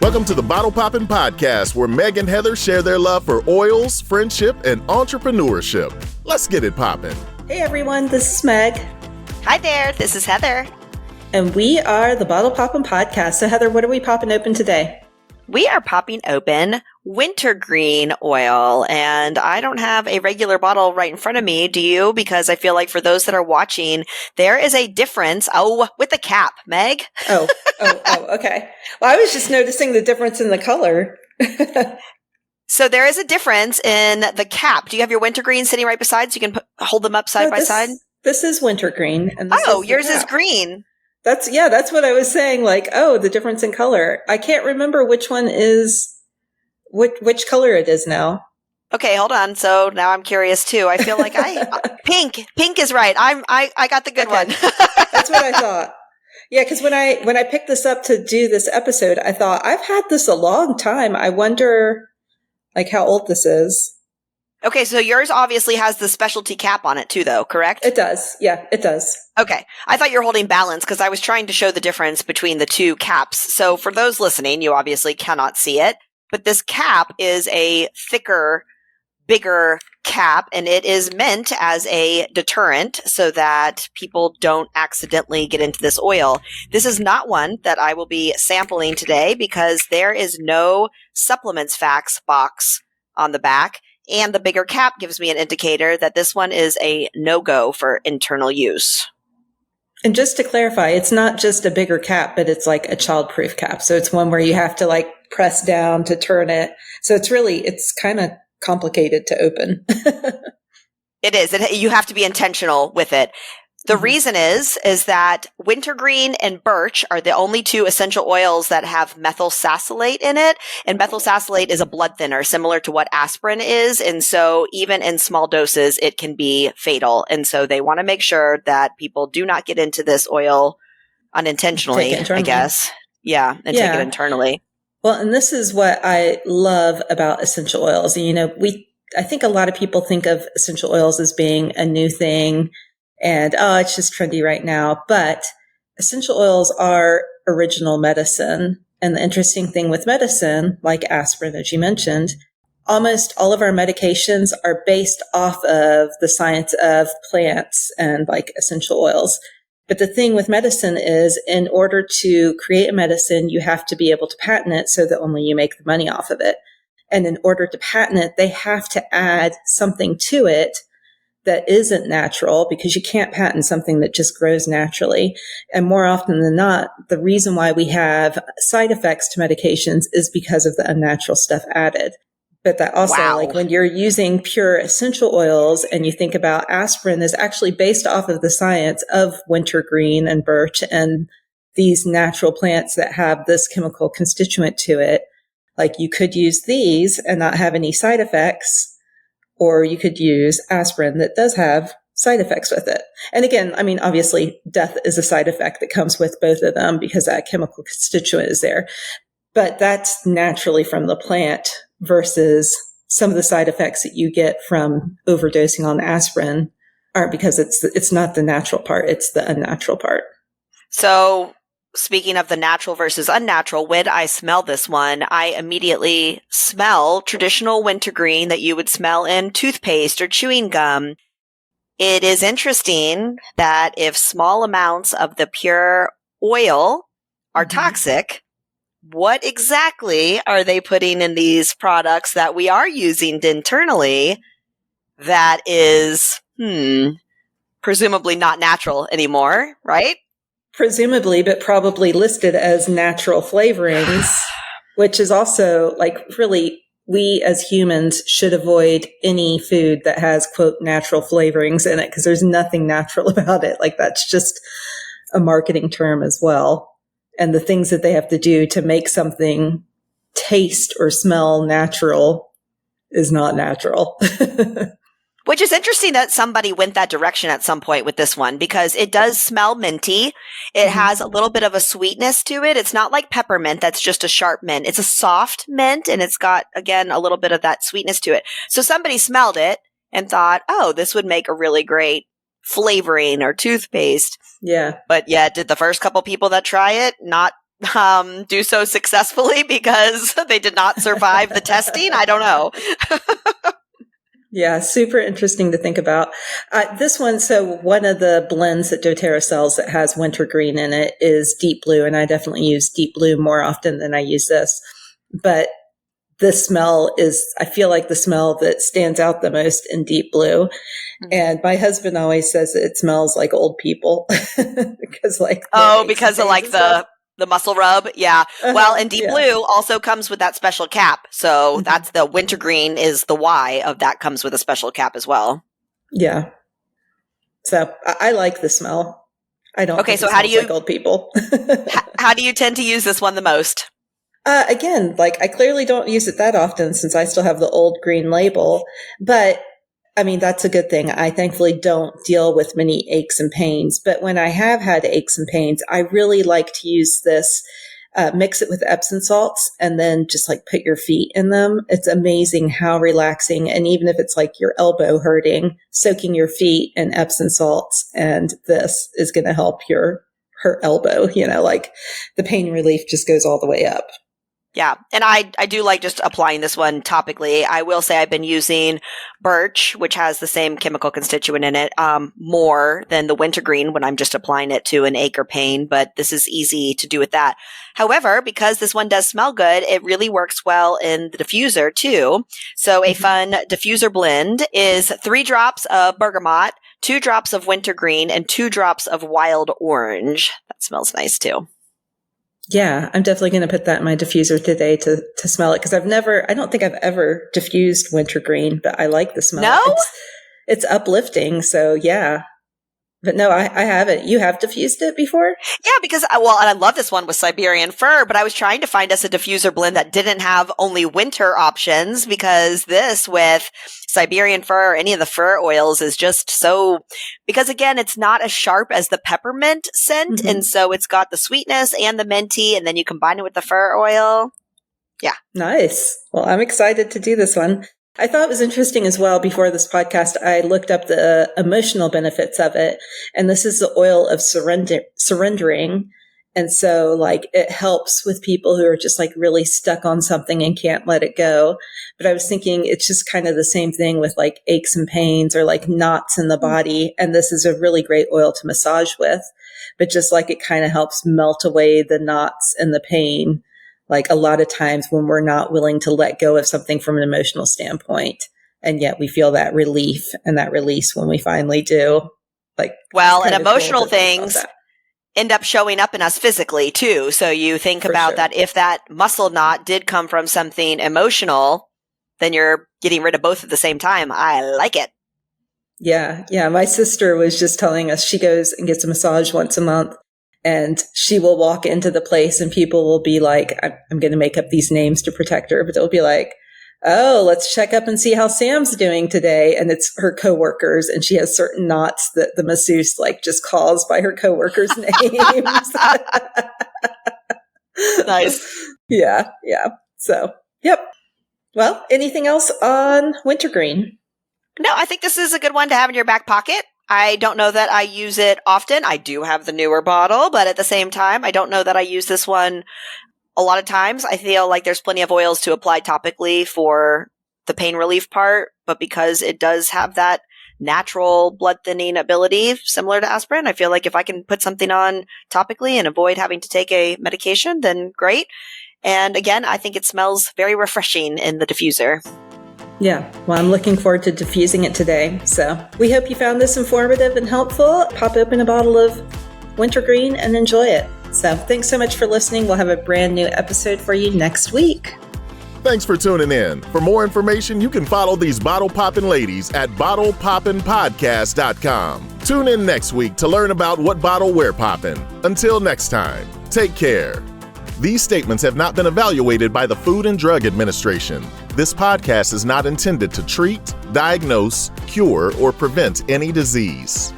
Welcome to the Bottle Poppin' Podcast, where Meg and Heather share their love for oils, friendship, and entrepreneurship. Let's get it poppin'. Hey everyone, this is Meg. Hi there, this is Heather. And we are the Bottle Poppin' Podcast. So Heather, what are we popping open today? We are popping open wintergreen oil, and I don't have a regular bottle right in front of me. Do you? Because I feel like for those that are watching, there is a difference. Oh, with the cap, Meg. Oh, okay. Well, I was just noticing the difference in the color. So there is a difference in the cap. Do you have your wintergreen sitting right beside so you can hold them up side by side? This is wintergreen. And yours is green. That's what I was saying. Like, the difference in color. I can't remember which one is which color it is now. Okay, hold on. So now I'm curious too. I feel like pink is right. I got the good one. That's what I thought. Yeah, because when I picked this up to do this episode, I thought I've had this a long time. I wonder, like, how old this is. Okay, so yours obviously has the specialty cap on it too, though, correct? It does. Yeah, it does. Okay. I thought you were holding balance because I was trying to show the difference between the two caps. So for those listening, you obviously cannot see it, but this cap is a thicker, bigger cap, and it is meant as a deterrent so that people don't accidentally get into this oil. This is not one that I will be sampling today because there is no supplements facts box on the back. And the bigger cap gives me an indicator that this one is a no-go for internal use. And just to clarify, it's not just a bigger cap, but it's like a child-proof cap. So it's one where you have to like press down to turn it. So it's kind of complicated to open. It is. You have to be intentional with it. The reason is that wintergreen and birch are the only two essential oils that have methyl salicylate in it. And methyl salicylate is a blood thinner, similar to what aspirin is. And so even in small doses, it can be fatal. And so they want to make sure that people do not get into this oil unintentionally, I guess. Yeah, and take it internally. Well, and this is what I love about essential oils. You know, I think a lot of people think of essential oils as being a new thing. And, it's just trendy right now. But essential oils are original medicine. And the interesting thing with medicine, like aspirin, as you mentioned, almost all of our medications are based off of the science of plants and like essential oils. But the thing with medicine is in order to create a medicine, you have to be able to patent it so that only you make the money off of it. And in order to patent it, they have to add something to it that isn't natural, because you can't patent something that just grows naturally. And more often than not, the reason why we have side effects to medications is because of the unnatural stuff added. But that also, like when you're using pure essential oils and you think about aspirin is actually based off of the science of wintergreen and birch and these natural plants that have this chemical constituent to it. Like you could use these and not have any side effects, or you could use aspirin that does have side effects with it. And again, I mean, obviously death is a side effect that comes with both of them because that chemical constituent is there. But that's naturally from the plant versus some of the side effects that you get from overdosing on aspirin aren't because it's not the natural part, it's the unnatural part. So speaking of the natural versus unnatural, when I smell this one, I immediately smell traditional wintergreen that you would smell in toothpaste or chewing gum. It is interesting that if small amounts of the pure oil are toxic, what exactly are they putting in these products that we are using internally that is, presumably not natural anymore, right? Presumably, but probably listed as natural flavorings, which is also like really, we as humans should avoid any food that has, quote, natural flavorings in it because there's nothing natural about it. Like that's just a marketing term as well. And the things that they have to do to make something taste or smell natural is not natural. Which is interesting that somebody went that direction at some point with this one because it does smell minty. It has a little bit of a sweetness to it. It's not like peppermint that's just a sharp mint. It's a soft mint and it's got, again, a little bit of that sweetness to it. So somebody smelled it and thought, oh, this would make a really great flavoring or toothpaste. Yeah. But yeah, did the first couple people that try it not do so successfully because they did not survive the testing. I don't know. Yeah, super interesting to think about. This one, so one of the blends that doTERRA sells that has wintergreen in it is deep blue, and I definitely use deep blue more often than I use this. But this smell is, I feel like the smell that stands out the most in deep blue. Mm-hmm. And my husband always says it smells like old people because because of like the muscle rub. Yeah. Well, and deep blue also comes with that special cap. So that's the wintergreen is the why of that comes with a special cap as well. Yeah. So I like the smell. I don't. Okay. So how do you, like old people? how do you tend to use this one the most? Again, like I clearly don't use it that often since I still have the old green label, but I mean, that's a good thing. I thankfully don't deal with many aches and pains, but when I have had aches and pains, I really like to use this, mix it with Epsom salts and then just like put your feet in them. It's amazing how relaxing. And even if it's like your elbow hurting, soaking your feet in Epsom salts and this is going to help her elbow, like the pain relief just goes all the way up. Yeah. And I do like just applying this one topically. I will say I've been using birch, which has the same chemical constituent in it, more than the wintergreen when I'm just applying it to an ache or pain, but this is easy to do with that. However, because this one does smell good, it really works well in the diffuser too. So a fun diffuser blend is 3 drops of bergamot, 2 drops of wintergreen, and 2 drops of wild orange. That smells nice too. Yeah, I'm definitely going to put that in my diffuser today to smell it because I don't think I've ever diffused wintergreen, but I like the smell. No? It's uplifting. So yeah. But no, I haven't. You have diffused it before? Yeah, because, and I love this one with Siberian fir, but I was trying to find us a diffuser blend that didn't have only winter options because this with Siberian fir or any of the fir oils is just so, because again, it's not as sharp as the peppermint scent. Mm-hmm. And so it's got the sweetness and the minty, and then you combine it with the fir oil. Yeah. Nice. Well, I'm excited to do this one. I thought it was interesting as well. Before this podcast, I looked up the emotional benefits of it. And this is the oil of surrendering. And so like it helps with people who are just like really stuck on something and can't let it go. But I was thinking it's just kind of the same thing with like aches and pains or like knots in the body. And this is a really great oil to massage with. But just like it kind of helps melt away the knots and the pain. Like a lot of times when we're not willing to let go of something from an emotional standpoint, and yet we feel that relief and that release when we finally do. And emotional things end up showing up in us physically too. So you think about that if that muscle knot did come from something emotional, then you're getting rid of both at the same time. I like it. Yeah. Yeah. My sister was just telling us she goes and gets a massage once a month. And she will walk into the place and people will be like, I'm going to make up these names to protect her, but they'll be like, oh, let's check up and see how Sam's doing today. And it's her coworkers. And she has certain knots that the masseuse like just calls by her coworkers' names. Nice. Yeah. Yeah. So, yep. Well, anything else on wintergreen? No, I think this is a good one to have in your back pocket. I don't know that I use it often. I do have the newer bottle, but at the same time, I don't know that I use this one a lot of times. I feel like there's plenty of oils to apply topically for the pain relief part, but because it does have that natural blood thinning ability similar to aspirin, I feel like if I can put something on topically and avoid having to take a medication, then great. And again, I think it smells very refreshing in the diffuser. Yeah, well, I'm looking forward to diffusing it today. So we hope you found this informative and helpful. Pop open a bottle of wintergreen and enjoy it. So thanks so much for listening. We'll have a brand new episode for you next week. Thanks for tuning in. For more information, you can follow these bottle poppin' ladies at bottlepoppinpodcast.com. Tune in next week to learn about what bottle we're poppin'. Until next time, take care. These statements have not been evaluated by the Food and Drug Administration. This podcast is not intended to treat, diagnose, cure, or prevent any disease.